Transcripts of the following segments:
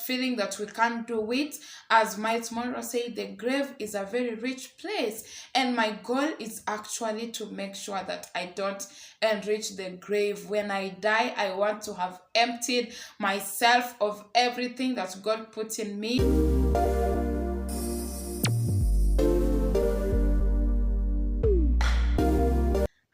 feeling that we can't do it. As Miles Monroe said, the grave is a very rich place, and my goal is actually to make sure that I don't enrich the grave. When I die, I want to have emptied myself of everything that God put in me.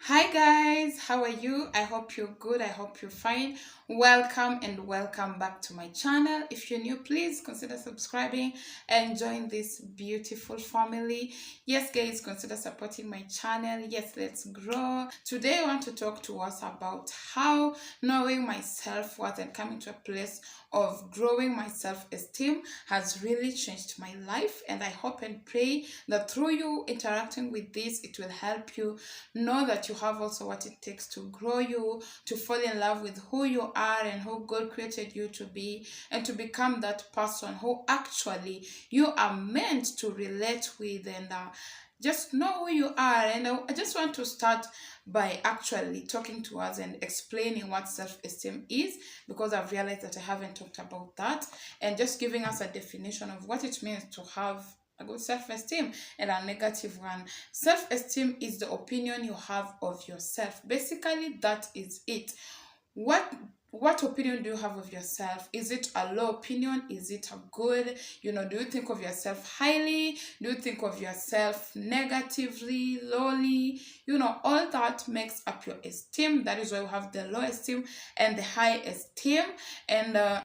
Hi guys, how are you? I hope you're good. I hope you're fine. Welcome and welcome back to my channel. If you're new, please consider subscribing and join this beautiful family. Yes guys, consider supporting my channel. Yes, let's grow. Today I want to talk to us about how knowing my self-worth and coming to a place of growing my self-esteem has really changed my life, and I hope and pray that through you interacting with this, it will help you know that you have also what it takes to grow you, to fall in love with who you are and who God created you to be, and to become that person who actually you are meant to relate with, and just know who you are. And I just want to start by actually talking to us and explaining what self-esteem is, because I've realized that I haven't talked about that, and just giving us a definition of what it means to have a good self-esteem and a negative one. Self-esteem is the opinion you have of yourself. Basically, that is it. What opinion do you have of yourself? Is it a low opinion? Is it a good? Do you think of yourself highly? Do you think of yourself negatively, lowly? All that makes up your esteem. That is why we have the low esteem and the high esteem. And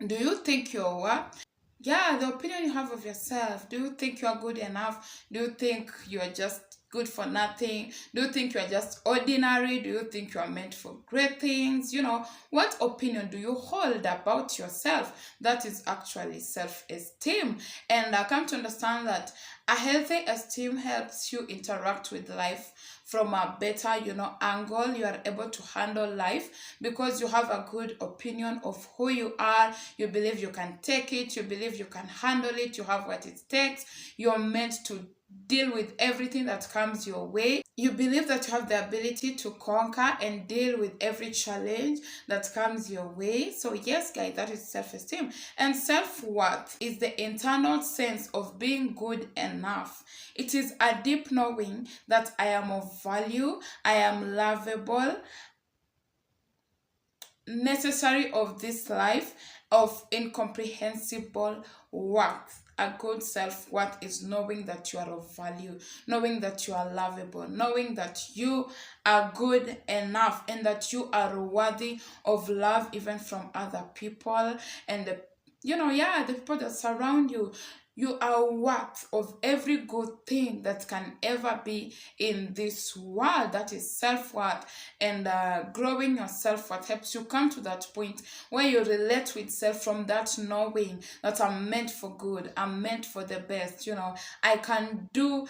do you think you're what? Yeah, the opinion you have of yourself. Do you think you are good enough? Do you think you are just good for nothing? Do you think you are just ordinary? Do you think you are meant for great things? What opinion do you hold about yourself? That is actually self-esteem. And I come to understand that a healthy esteem helps you interact with life from a better, angle. You are able to handle life because you have a good opinion of who you are. You believe you can take it. You believe you can handle it. You have what it takes. You're meant to deal with everything that comes your way. You believe that you have the ability to conquer and deal with every challenge that comes your way. So yes, guys, that is self-esteem. And self-worth is the internal sense of being good enough. It is a deep knowing that I am of value, I am lovable, necessary of this life, of incomprehensible worth. A good self-worth is knowing that you are of value, knowing that you are lovable, knowing that you are good enough, and that you are worthy of love even from other people and the people that surround you. You are worth of every good thing that can ever be in this world. That is self-worth. And growing your self-worth helps you come to that point where you relate with self from that knowing that I'm meant for good, I'm meant for the best. I can do,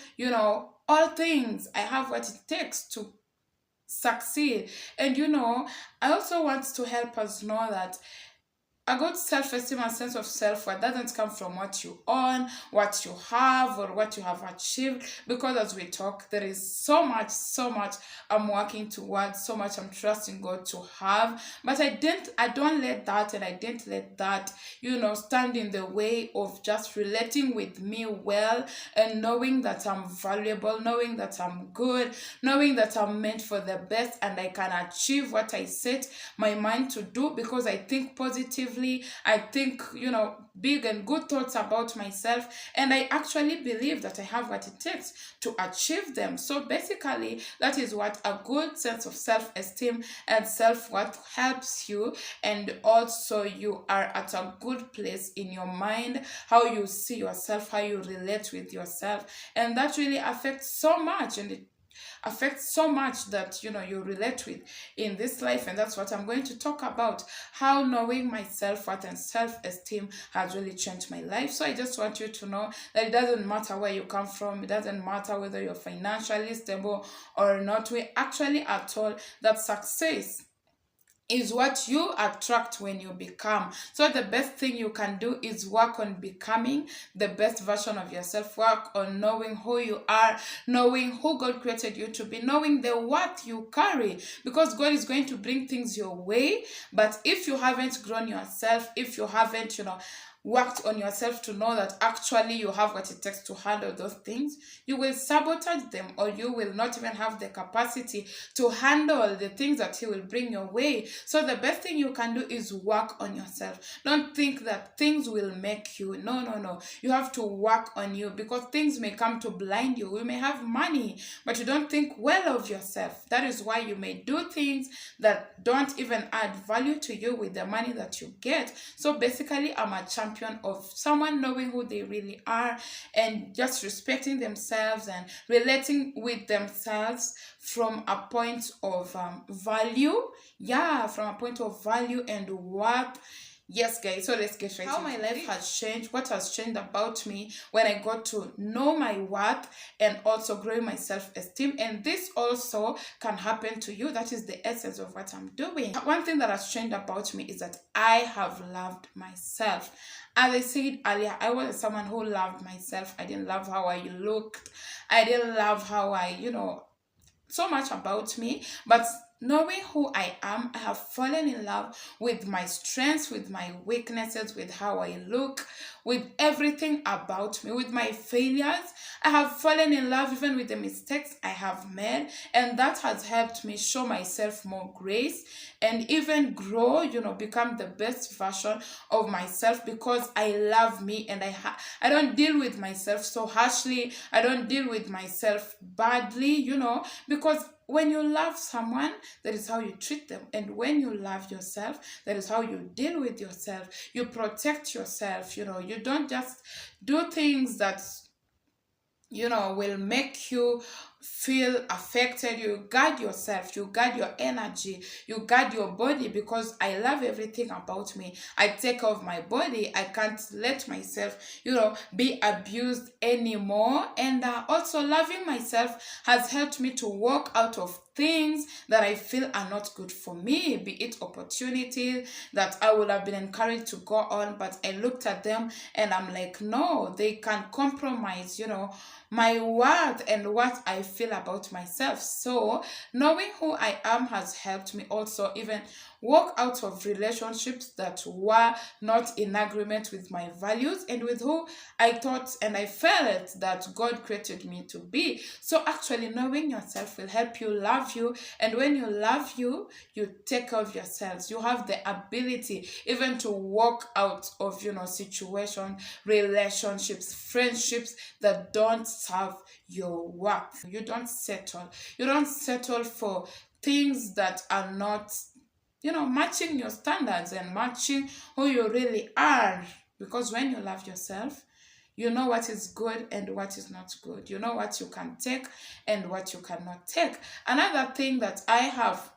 all things. I have what it takes to succeed. And I also want to help us know that a good self-esteem and sense of self-worth doesn't come from what you own, what you have, or what you have achieved. Because as we talk, there is so much I'm working towards, so much I'm trusting God to have. But I don't let that, and I didn't let that, stand in the way of just relating with me well, and knowing that I'm valuable, knowing that I'm good, knowing that I'm meant for the best, and I can achieve what I set my mind to do because I think positively. I think, big and good thoughts about myself, and I actually believe that I have what it takes to achieve them. So basically, that is what a good sense of self-esteem and self-worth helps you, and also you are at a good place in your mind, how you see yourself, how you relate with yourself, and that really affects so much, and it affects so much that you relate with in this life. And that's what I'm going to talk about, how knowing my self-worth and self-esteem has really changed my life. So I just want you to know that it doesn't matter where you come from, it doesn't matter whether you're financially stable or not. We actually are told that success is what you attract when you become. So the best thing you can do is work on becoming the best version of yourself. Work on knowing who you are, knowing who God created you to be, knowing the worth you carry, because God is going to bring things your way. But if you haven't grown yourself, if you haven't worked on yourself to know that actually you have what it takes to handle those things, you will sabotage them, or you will not even have the capacity to handle the things that he will bring your way. So the best thing you can do is work on yourself. Don't think that things will make you. No, no, no. You have to work on you, because things may come to blind you. You may have money, but you don't think well of yourself. That is why you may do things that don't even add value to you with the money that you get. So basically, I'm a champion of someone knowing who they really are and just respecting themselves and relating with themselves from a point of value. Yeah, from a point of value and worth. Yes, guys, so let's get right how my life has changed, what has changed about me when I got to know my worth and also growing my self-esteem. And this also can happen to you. That is the essence of what I'm doing. One thing that has changed about me is that I have loved myself. As I said earlier, I was someone who loved myself. I didn't love how I looked. I didn't love how I, so much about me. But knowing who I am, I have fallen in love with my strengths, with my weaknesses, with how I look, with everything about me, with my failures. I have fallen in love even with the mistakes I have made, and that has helped me show myself more grace and even grow, become the best version of myself, because I love me and I don't deal with myself so harshly. I don't deal with myself badly, because when you love someone, that is how you treat them. And when you love yourself, that is how you deal with yourself. You protect yourself, you don't just do things that will make you feel affected. You guard yourself, you guard your energy, you guard your body, because I love everything about me. I take care of my body. I can't let myself be abused anymore. And also loving myself has helped me to walk out of things that I feel are not good for me, be it opportunities that I would have been encouraged to go on, but I looked at them and I'm like, no, they can compromise my worth and what I feel about myself. So knowing who I am has helped me also even walk out of relationships that were not in agreement with my values and with who I thought and I felt that God created me to be. So actually knowing yourself will help you love you, and when you love you, you take care of yourselves. You have the ability even to walk out of situations, relationships, friendships that don't serve your worth. You don't settle for things that are not matching your standards and matching who you really are. Because when you love yourself, you know what is good and what is not good. You know what you can take and what you cannot take. Another thing that I have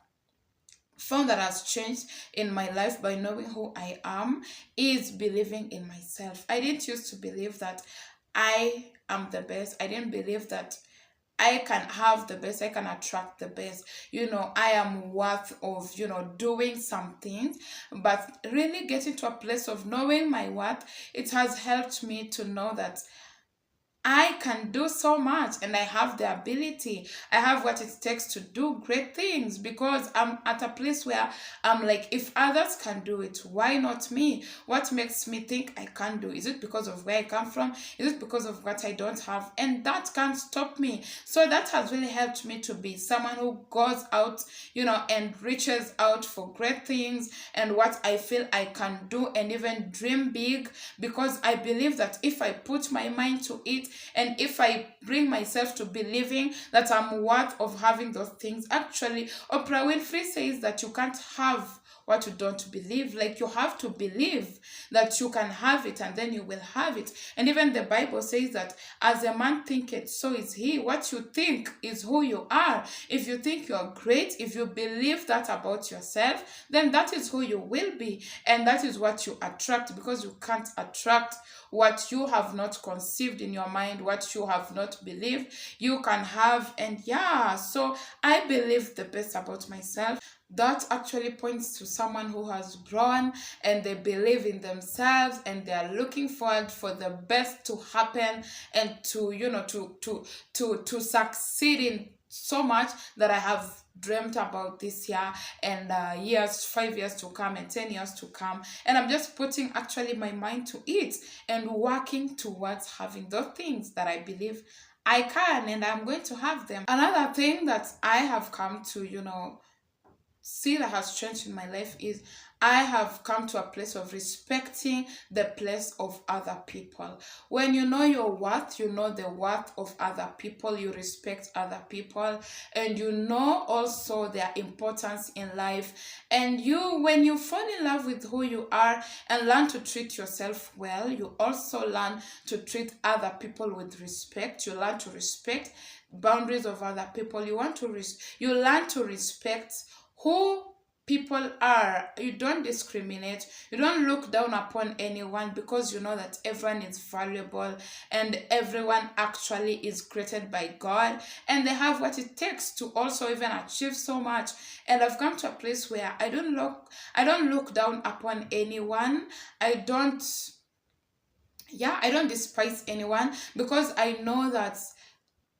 found that has changed in my life by knowing who I am is believing in myself. I didn't used to believe that I am the best. I didn't believe that I can have the best, I can attract the best. I am worth of, doing some things. But really getting to a place of knowing my worth, it has helped me to know that I can do so much and I have the ability. I have what it takes to do great things, because I'm at a place where I'm like, if others can do it, why not me? What makes me think I can do? Is it because of where I come from? Is it because of what I don't have? And that can't stop me. So that has really helped me to be someone who goes out, and reaches out for great things and what I feel I can do, and even dream big, because I believe that if I put my mind to it, and if I bring myself to believing that I'm worth of having those things. Actually, Oprah Winfrey says that you can't have what you don't believe. Like, you have to believe that you can have it, and then you will have it. And even the Bible says that as a man thinketh, so is he. What you think is who you are. If you think you're great, if you believe that about yourself, then that is who you will be, and that is what you attract, because you can't attract what you have not conceived in your mind, what you have not believed you can have. And so I believe the best about myself. That actually points to someone who has grown and they believe in themselves and they are looking forward for the best to happen and to to succeed in so much that I have dreamt about this year and years, 5 years to come and 10 years to come. And I'm just putting actually my mind to it and working towards having those things that I believe I can and I'm going to have them. Another thing that I have come to, see that has changed in my life is I have come to a place of respecting the place of other people. When you know your worth, you know the worth of other people, you respect other people, and you know also their importance in life. And when you fall in love with who you are and learn to treat yourself well, you also learn to treat other people with respect. You learn to respect boundaries of other people. You learn to respect who people are. You don't discriminate, you don't look down upon anyone, because you know that everyone is valuable and everyone actually is created by God and they have what it takes to also even achieve so much. And I've come to a place where I don't look down upon anyone. I don't despise anyone, because I know that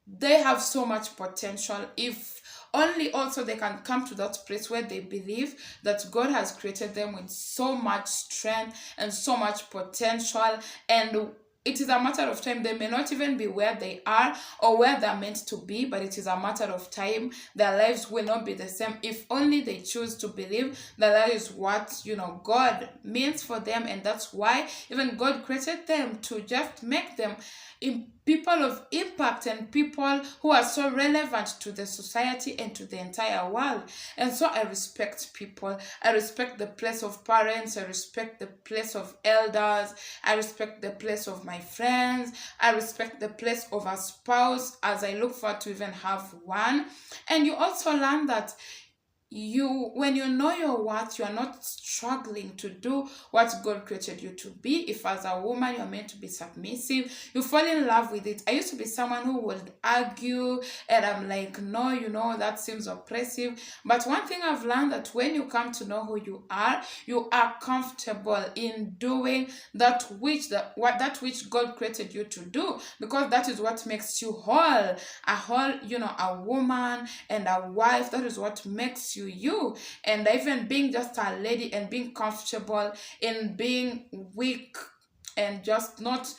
they have so much potential. If only also they can come to that place where they believe that God has created them with so much strength and so much potential, and it is a matter of time. They may not even be where they are or where they're meant to be, but it is a matter of time. Their lives will not be the same if only they choose to believe that that is what God means for them. And that's why even God created them, to just make them people of impact and people who are so relevant to the society and to the entire world. And so I respect people. I respect the place of parents. I respect the place of elders. I respect the place of my friends. I respect the place of a spouse, as I look forward to even have one. And you also learn that when you know your worth, you are not struggling to do what God created you to be. If as a woman you're meant to be submissive, you fall in love with it. I used to be someone who would argue, and I'm like, no, that seems oppressive. But one thing I've learned, that when you come to know who you are comfortable in doing that which God created you to do, because that is what makes you whole. A woman and a wife, that is what makes you. And even being just a lady and being comfortable in being weak and just not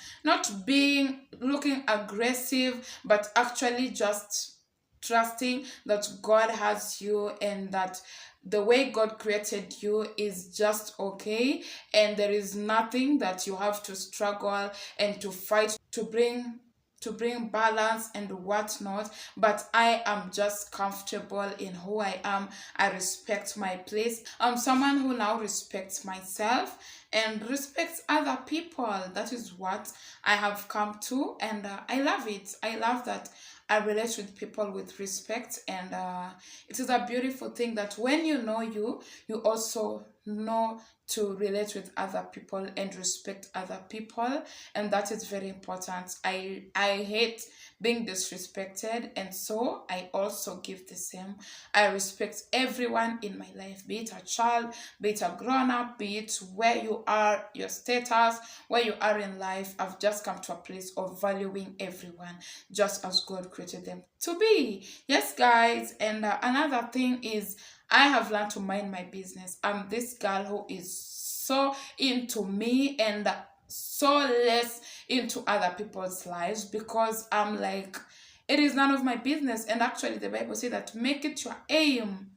being looking aggressive, but actually just trusting that God has you and that the way God created you is just okay, and there is nothing that you have to struggle and to fight to bring balance and whatnot. But I am just comfortable in who I am. I respect my place. I'm someone who now respects myself and respects other people. That is what I have come to, and I love it. I love that I relate with people with respect, and it is a beautiful thing that when you know you also know to relate with other people and respect other people, and that is very important. I hate being disrespected, and so I also give the same. I respect everyone in my life, be it a child, be it a grown-up, be it where you are, your status, where you are in life. I've just come to a place of valuing everyone just as God created them to be. Yes, guys. And another thing is, I have learned to mind my business. I'm this girl who is so into me and so less into other people's lives, because I'm like, it is none of my business. And actually the Bible says that make it your aim,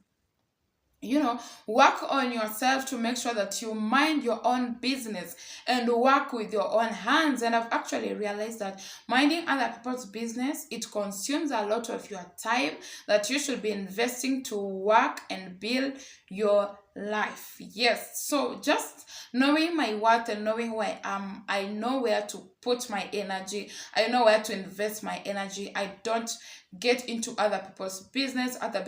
work on yourself to make sure that you mind your own business and work with your own hands. And I've actually realized that minding other people's business, it consumes a lot of your time that you should be investing to work and build your life. Yes, so just knowing my worth and knowing who I am, I know where to put my energy. I know where to invest my energy. I don't get into other people's business, other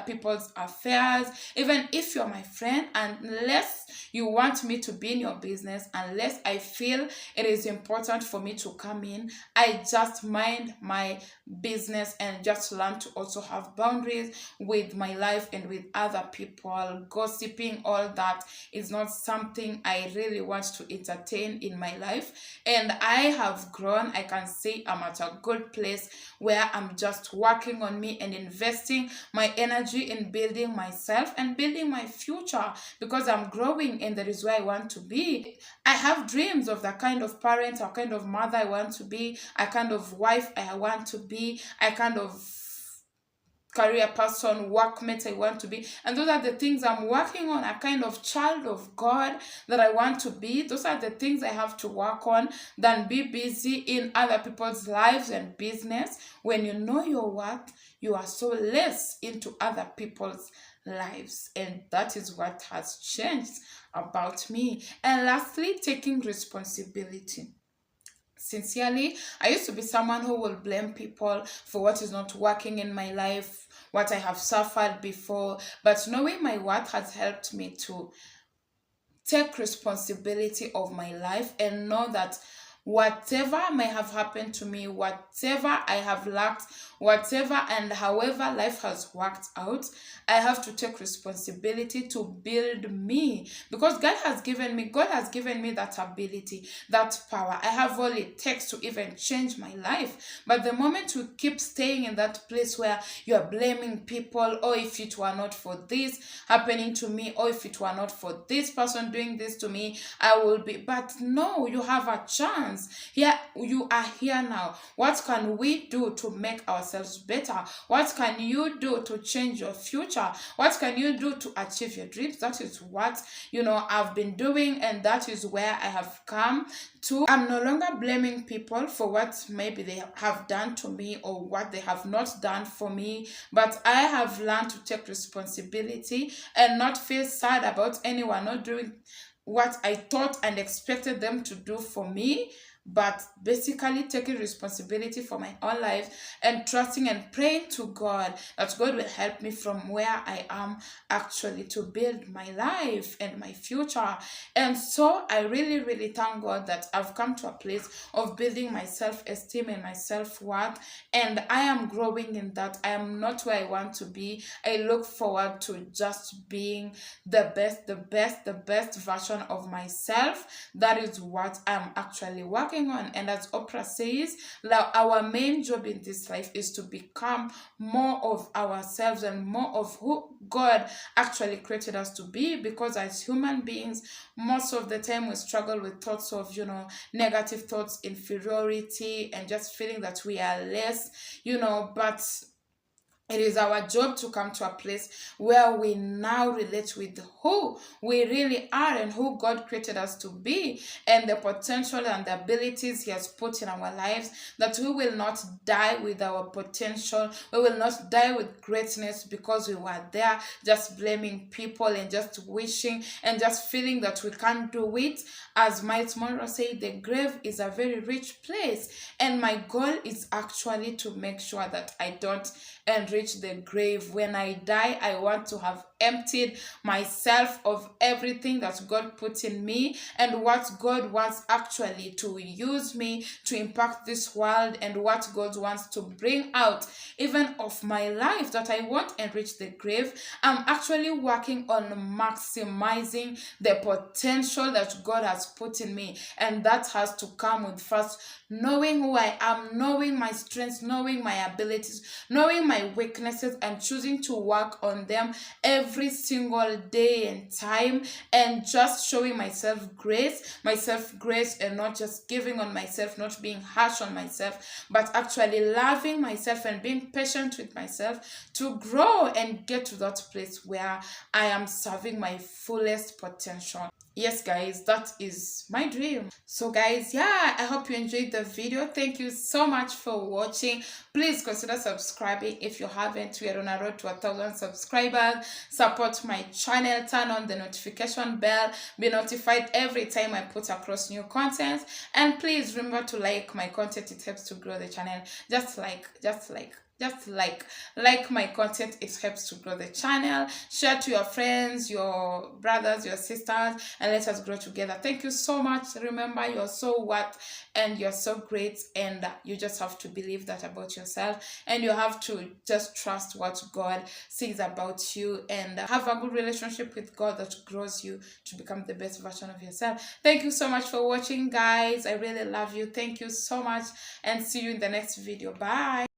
people's affairs. Even if you're my friend, unless you want me to be in your business, unless I feel it is important for me to come in, I just mind my business and just learn to also have boundaries with my life and with other people. Gossiping, all that is not something I really want to entertain in my life. And I have grown. I can say I'm at a good place where I'm just just working on me and investing my energy in building myself and building my future, because I'm growing and that is where I want to be. I have dreams of the kind of parent or kind of mother I want to be, a kind of wife I want to be, a kind of career person, workmate I want to be. And those are the things I'm working on, a kind of child of God that I want to be. Those are the things I have to work on, than be busy in other people's lives and business. When you know your worth, you are so less into other people's lives. And that is what has changed about me. And lastly, taking responsibility. Sincerely, I used to be someone who will blame people for what is not working in my life, what I have suffered before. But knowing my worth has helped me to take responsibility of my life and know that whatever may have happened to me, whatever I have lacked, whatever and however life has worked out, I have to take responsibility to build me, because God has given me that ability, that power. I have all it takes to even change my life. But the moment you keep staying in that place where you are blaming people, or if it were not for this happening to me, or if it were not for this person doing this to me, I will be. But no, you have a chance. Here you are here now. What can we do to make ourselves better? What can you do to change your future? What can you do to achieve your dreams? That is what I've been doing, and that is where I have come to. I'm no longer blaming people for what maybe they have done to me or what they have not done for me, but I have learned to take responsibility and not feel sad about anyone not doing what I thought and expected them to do for me, but basically taking responsibility for my own life and trusting and praying to God that God will help me from where I am actually to build my life and my future. And so I really, really thank God that I've come to a place of building my self-esteem and my self-worth, and I am growing in that. I am not where I want to be. I look forward to just being the best version of myself. That is what I'm actually working on. And as Oprah says, our main job in this life is to become more of ourselves and more of who God actually created us to be, because as human beings, most of the time we struggle with thoughts of negative thoughts, inferiority, and just feeling that we are less, but it is our job to come to a place where we now relate with who we really are and who God created us to be, and the potential and the abilities He has put in our lives, that we will not die with our potential. We will not die with greatness because we were there just blaming people and just wishing and just feeling that we can't do it. As Miles Monroe said, the grave is a very rich place, and my goal is actually to make sure that I don't enrich the grave. When I die, I want to have emptied myself of everything that God put in me and what God wants actually to use me to impact this world, and what God wants to bring out even of my life, that I won't enrich the grave. I'm actually working on maximizing the potential that God has put in me, and that has to come with first knowing who I am, knowing my strengths, knowing my abilities, knowing my weaknesses, and choosing to work on them every single day and time, and just showing myself grace, and not just giving on myself, not being harsh on myself, but actually loving myself and being patient with myself to grow and get to that place where I am serving my fullest potential. Yes guys, that is my dream. So guys, yeah, I hope you enjoyed the video. Thank you so much for watching. Please consider subscribing if you haven't. We are on a road to 1,000 subscribers. Support my channel, turn on the notification bell, be notified every time I put across new content, and please remember to like my content. It helps to grow the channel. Just like my content. It helps to grow the channel. Share to your friends, your brothers, your sisters, and let us grow together. Thank you so much. Remember, you're so worth and you're so great, and you just have to believe that about yourself, and you have to just trust what God says about you, and have a good relationship with God that grows you to become the best version of yourself. Thank you so much for watching, guys. I really love you. Thank you so much, and see you in the next video. Bye.